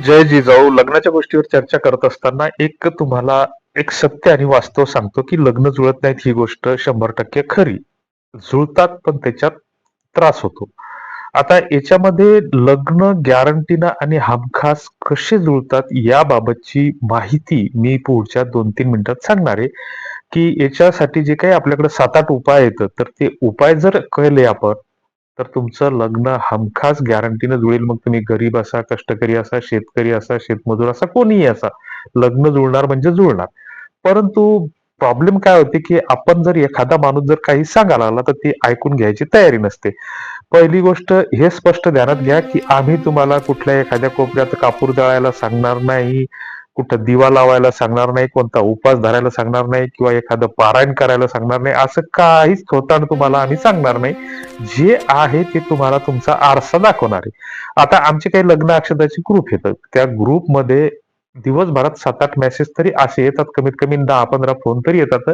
जय जिजाऊ. लग्नाच्या गोष्टीवर चर्चा करत असताना तुम्हाला एक सत्य आणि वास्तव सांगतो, की लग्न जुळत नाहीत ही गोष्ट 100% खरी. जुळतात पण त्याच्यात त्रास होतो. आता याच्यामध्ये लग्न गॅरंटीनं आणि हमखास कसे जुळतात याबाबतची माहिती मी पुढच्या 2-3 मिनिटात सांगणार आहे, की याच्यासाठी जे काही आपल्याकडे 7-8 उपाय आहेत, तर ते उपाय जर केले आपण, तर तुमचं लग्न हमखास गॅरंटीनं जुळेल. मग तुम्ही गरीब असा, कष्टकरी असा, शेतकरी असा, शेतमजूर असा, कोणीही असा. लग्न जुळणार म्हणजे जुळणार. परंतु प्रॉब्लेम काय होते, की आपण जर एखादा माणूस जर काही सांगायला लागला, तर ती ऐकून घ्यायची तयारी नसते. पहिली गोष्ट हे स्पष्ट ध्यानात घ्या, की आम्ही तुम्हाला कुठल्या एखाद्या कोपऱ्यात कापूर जाळायला सांगणार नाही, कुठं दिवा लावायला सांगणार नाही, कोणता उपवास धरायला सांगणार नाही किंवा एखादं पारायण करायला सांगणार नाही. असं काहीच थोतांड तुम्हाला आम्ही सांगणार नाही. जे आहे ते तुम्हाला तुमचा आरसा दाखवणार आहे. आता आमचे काही लग्न अक्षताचे ग्रुप येतात. त्या ग्रुपमध्ये दिवसभरात 7-8 मेसेज तरी असे येतात, कमीत कमी 10-15 फोन तरी येतात,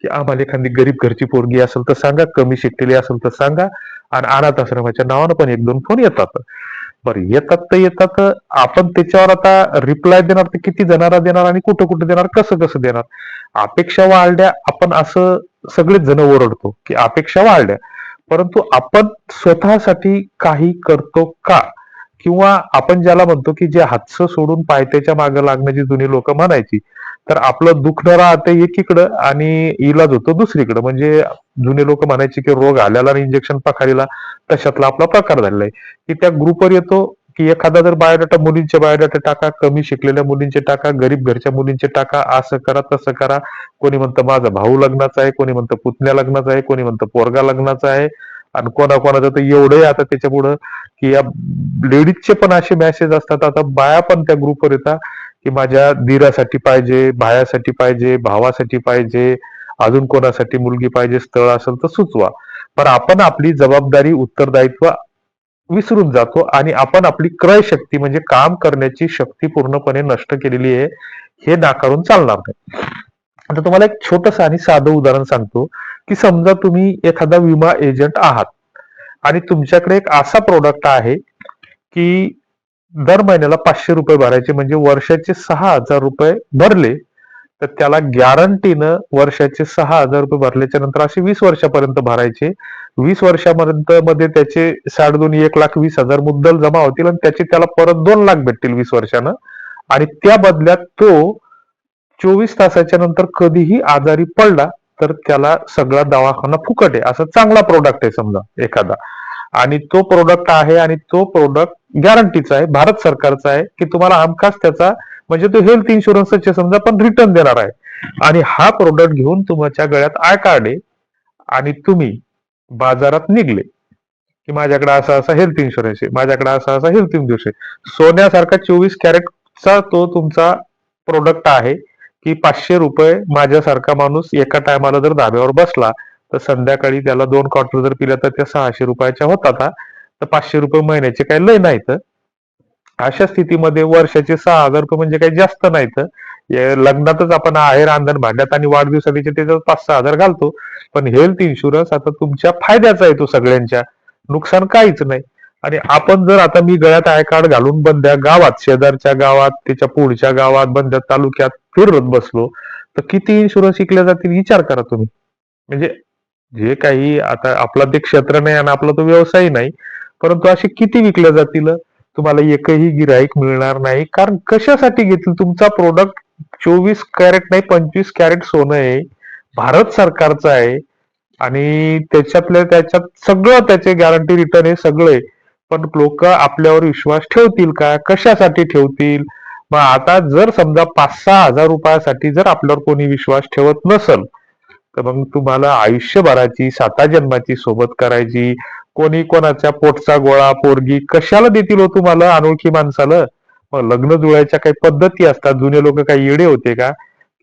की आम्हाला एखादी गरीब घरची पोरगी असेल तर सांगा, कमी शिकलेली असेल तर सांगा आणि अनाथ आश्रमाच्या नावानं पण 1-2 फोन येतात. बरं येतात तर येतात. आपण त्याच्यावर आता रिप्लाय देणार तर किती जणांना देणार आणि कुठं कुठं देणार, कसं कसं देणार? अपेक्षा वाढल्या आपण असं सगळेच जण ओरडतो, की अपेक्षा वाढल्या. परंतु आपण स्वतःसाठी काही करतो का? किंवा आपण ज्याला म्हणतो, की जे हातचं सोडून पायत्याच्या मागे लागण्याची जुनी लोक म्हणायची. तर आपलं दुखणं राहतं एकीकडं आणि इलाज होतो दुसरीकडं. म्हणजे जुने लोक म्हणायचे, की रोग आल्याला आणि इंजेक्शन पखारीला, तशातला आपला प्रकार झालेला आहे. की त्या ग्रुपवर येतो, की एखादा जर बायोडाटा मुलींचे बायोडाटा टाका, कमी शिकलेल्या मुलींचे टाका, गरीब घरच्या मुलींचे टाका, असं करा, तसं करा. कोणी म्हणतं माझा भाऊ लग्नाचा आहे, कोणी म्हणतं पुतण्या लग्नाचा आहे, कोणी म्हणतं पोरगा लग्नाचा आहे आणि कोणाकोणाचं तर एवढंही आता त्याच्या पुढं, की या लेडीजचे पण असे मेसेज असतात. आता बाया पण त्या ग्रुपवर येतात, की माझ्या दीरासाठी पाहिजे, भायासाठी पाहिजे, भावासाठी पाहिजे, अजून कोणासाठी मुलगी पाहिजे, स्थळ असेल तर सुचवा. पण आपण आपली जबाबदारी, उत्तरदायित्व विसरून जातो आणि आपण आपली क्रय शक्ती म्हणजे काम करण्याची शक्ती पूर्णपणे नष्ट केलेली आहे. हे नाकारून चालणार नाही. आता तुम्हाला एक छोटंसं आणि साधं उदाहरण सांगतो, की समजा तुम्ही एखादा विमा एजंट आहात आणि तुमच्याकडे एक असा प्रोडक्ट आहे, की दर महिन्याला ₹500 भरायचे म्हणजे वर्षाचे ₹6,000 भरले, तर त्याला गॅरंटीनं वर्षाचे ₹6,000 भरल्याच्या नंतर असे 20 वर्षापर्यंत भरायचे. 20 वर्षापर्यंत मध्ये त्याचे 2.5 1,20,000 मुद्दल जमा होतील आणि त्याचे त्याला परत 2 लाख भेटतील 20 वर्षानं आणि त्या बदल्यात तो 24 तासाच्या नंतर कधीही आजारी पडला तर त्याला सगळा दवाखाना फुकट आहे. असा चांगला प्रोडक्ट आहे समजा एखादा आणि तो प्रोडक्ट आहे आणि तो प्रोडक्ट गॅरंटीचा आहे, भारत सरकारचा आहे, की तुम्हाला हमखास त्याचा म्हणजे तो हेल्थ इन्शुरन्सचे समजा पण रिटर्न देणार आहे आणि हा प्रोडक्ट घेऊन तुमच्या गळ्यात आय कार्ड आहे आणि तुम्ही बाजारात निघले, की माझ्याकडे असा असा हेल्थ इन्शुरन्स आहे, माझ्याकडे असा असा हेल्थ इन्शुरन्स आहे. सोन्यासारखा 24 कॅरेटचा तो तुमचा प्रोडक्ट आहे, की ₹500 माझ्यासारखा माणूस एका टायमाला जर धाब्यावर बसला, तर संध्याकाळी त्याला 2 क्वार्टर जर पिल्या तर त्या ₹600 होतात हा. तर ₹500 महिन्याचे काही लय नाहीत. अशा स्थितीमध्ये वर्षाचे ₹6,000 म्हणजे काही जास्त नाहीत. लग्नातच आपण आहे रांधण भांड्यात आणि वाढदिवसाचे त्याच्यात 5-6 हजार घालतो. पण हेल्थ इन्शुरन्स आता तुमच्या फायद्याचा आहे तो सगळ्यांच्या. नुकसान काहीच नाही. आणि आपण जर आता मी गळ्यात आय कार्ड घालून बंद्या गावात, शेजारच्या गावात, त्याच्या पुढच्या गावात, बंद्या तालुक्यात फिरत बसलो, तर किती इन्शुरन्स विकले जातील विचार करा तुम्ही. म्हणजे जे काही आता आपला ते क्षेत्र नाही आणि आपला तो व्यवसाय नाही, परंतु असे किती विकले जातील? तुम्हाला एकही गिराईक मिळणार नाही. कारण कशासाठी घेतील? तुमचा प्रोडक्ट 24 कॅरेट नाही 25 कॅरेट सोनं आहे. भारत सरकारचं आहे आणि त्याच्यातल्या त्याच्यात सगळं त्याचे गॅरंटी रिटर्न आहे सगळं आहे. पण लोक आपल्यावर विश्वास ठेवतील का? कशासाठी ठेवतील? मग आता जर समजा 5-6 हजार रुपयासाठी जर आपल्यावर कोणी विश्वास ठेवत नसल, तर मग तुम्हाला आयुष्यभराची 7 जन्माची सोबत करायची. कोणी कोणाच्या पोटचा गोळा पोरगी कशाला देतील हो तुम्हाला अनोळखी माणसाला? मग लग्न जुळायच्या काही पद्धती असतात. जुने लोक काही येडे होते का?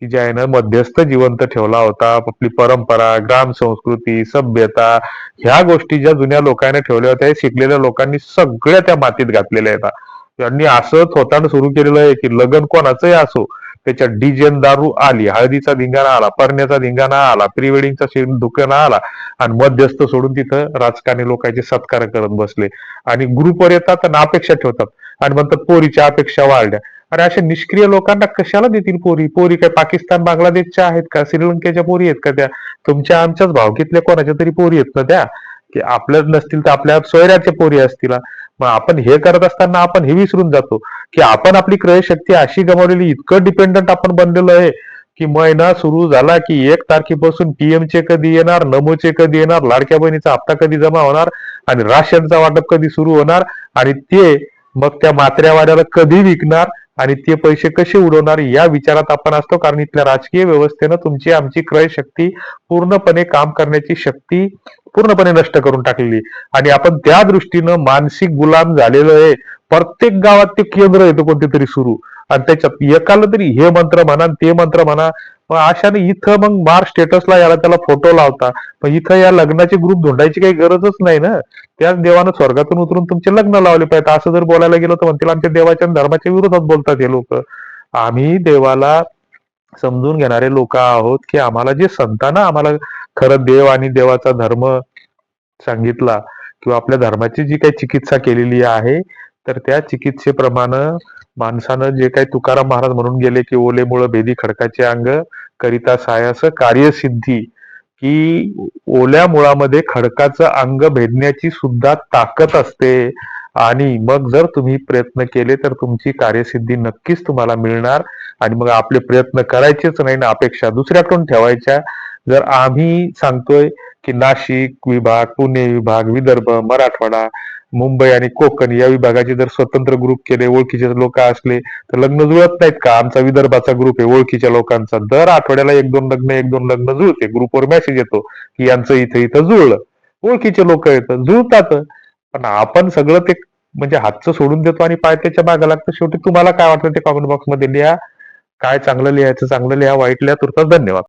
की ज्यानं मध्यस्थ जिवंत ठेवला होता. आपली परंपरा, ग्राम संस्कृती, सभ्यता ह्या गोष्टी ज्या जुन्या लोकांनी ठेवल्या होत्या, शिकलेल्या लोकांनी सगळ्या त्या मातीत घातलेल्या आहेत. त्यांनी असं थोतांड सुरू केलेलं आहे की लग्न कोणाचंही असो, त्याच्यात डीजे दारू आली, हळदीचा धिंगाणा आला, परण्याचा धिंगाणा आला, प्री वेडिंगचा दुकाना आला आणि मध्यस्थ सोडून तिथं राजकारणी लोकांचे सत्कार करत बसले आणि ग्रुपवर येतात आणि अपेक्षा ठेवतात. आणि म्हणतात पोरीच्या अपेक्षा वाढल्या. अरे अशा निष्क्रिय लोकांना कशाला देतील पोरी? पोरी काय पाकिस्तान बांगलादेशच्या आहेत का? श्रीलंकेच्या पोरी आहेत का त्या? तुमच्या आमच्याच भावकीतल्या कोणाच्या तरी पोरी आहेत ना त्या, की आपल्या नसतील तर आपल्या सोयऱ्याच्या पोरी असतील. मग आपण हे करत असताना आपण हे विसरून जातो की आपण आपली क्रयशक्ती अशी गमावलेली, इतकं डिपेंडंट आपण बनलेलो आहे की महिना सुरू झाला की 1 तारखेपासून पीएमचे कधी येणार, नमोचे कधी येणार, लाडक्या बहिणीचा हप्ता कधी जमा होणार आणि राशनचा वाटप कधी सुरू होणार आणि ते मग त्या मात्र्यावाल्याला कधी विकणार आणि ते पैसे कसे उडवणार या विचारात आपण असतो. कारण इथल्या राजकीय व्यवस्थेनं तुमची आमची क्रय शक्ती पूर्णपणे काम करण्याची शक्ती पूर्णपणे नष्ट करून टाकलेली आणि आपण त्या दृष्टीनं मानसिक गुलाम झालेलो आहे. प्रत्येक गावात ते केंद्र येतं कोणते सुरू आणि त्याच्यात एकाला तरी हे मंत्र म्हणा ते मंत्र म्हणा. मग अशाने इथं मग मार स्टेटसला याला त्याला फोटो लावता. पण इथं या लग्नाचे ग्रुप धुंडायची काही गरजच नाही ना. त्याच देवानं स्वर्गातून उतरून तुमचे लग्न लावले पाहिजे. असं जर बोलायला गेलो तर म्हणतील आमच्या देवाच्या धर्माच्या विरोधात बोलतात हे लोक. आम्ही देवाला समजून घेणारे लोक आहोत की आम्हाला जे संतांना आम्हाला खरं देव आणि देवाचा धर्म सांगितला किंवा आपल्या धर्माची जी काही चिकित्सा केलेली आहे तर त्या चिकित्सेप्रमाणे माणसानं जे काही तुकाराम महाराज म्हणून गेले की ओले मुळ भेदी खडकाचे अंग करिता सायास कार्यसिद्धी, की ओल्या मुळामध्ये खडकाचं अंग भेदण्याची सुद्धा ताकद असते आणि मग जर तुम्ही प्रयत्न केले तर तुमची कार्यसिद्धी नक्कीच तुम्हाला मिळणार. आणि मग आपले प्रयत्न करायचेच नाही ना अपेक्षा दुसऱ्याकडून ठेवायच्या. जर आम्ही सांगतोय की नाशिक विभाग, पुणे विभाग, विदर्भ, मराठवाडा, मुंबई आणि कोकण या विभागाचे जर स्वतंत्र ग्रुप केले, ओळखीचे लोक असले तर लग्न जुळत नाहीत का? आमचा विदर्भाचा ग्रुप आहे ओळखीच्या लोकांचा, दर आठवड्याला एक दोन लग्न जुळते. ग्रुपवर मेसेज येतो की यांचं इथं इथं जुळलं. ओळखीचे लोक येतात जुळतात. पण आपण सगळं ते म्हणजे हातचं सोडून देतो आणि पाय त्याच्या मागे लागतं. शेवटी तुम्हाला काय वाटतं ते कॉमेंट बॉक्स मध्ये लिहा. काय चांगलं लिहायचं चांगलं लिहा, वाईट लिहा. तुर्तास धन्यवाद.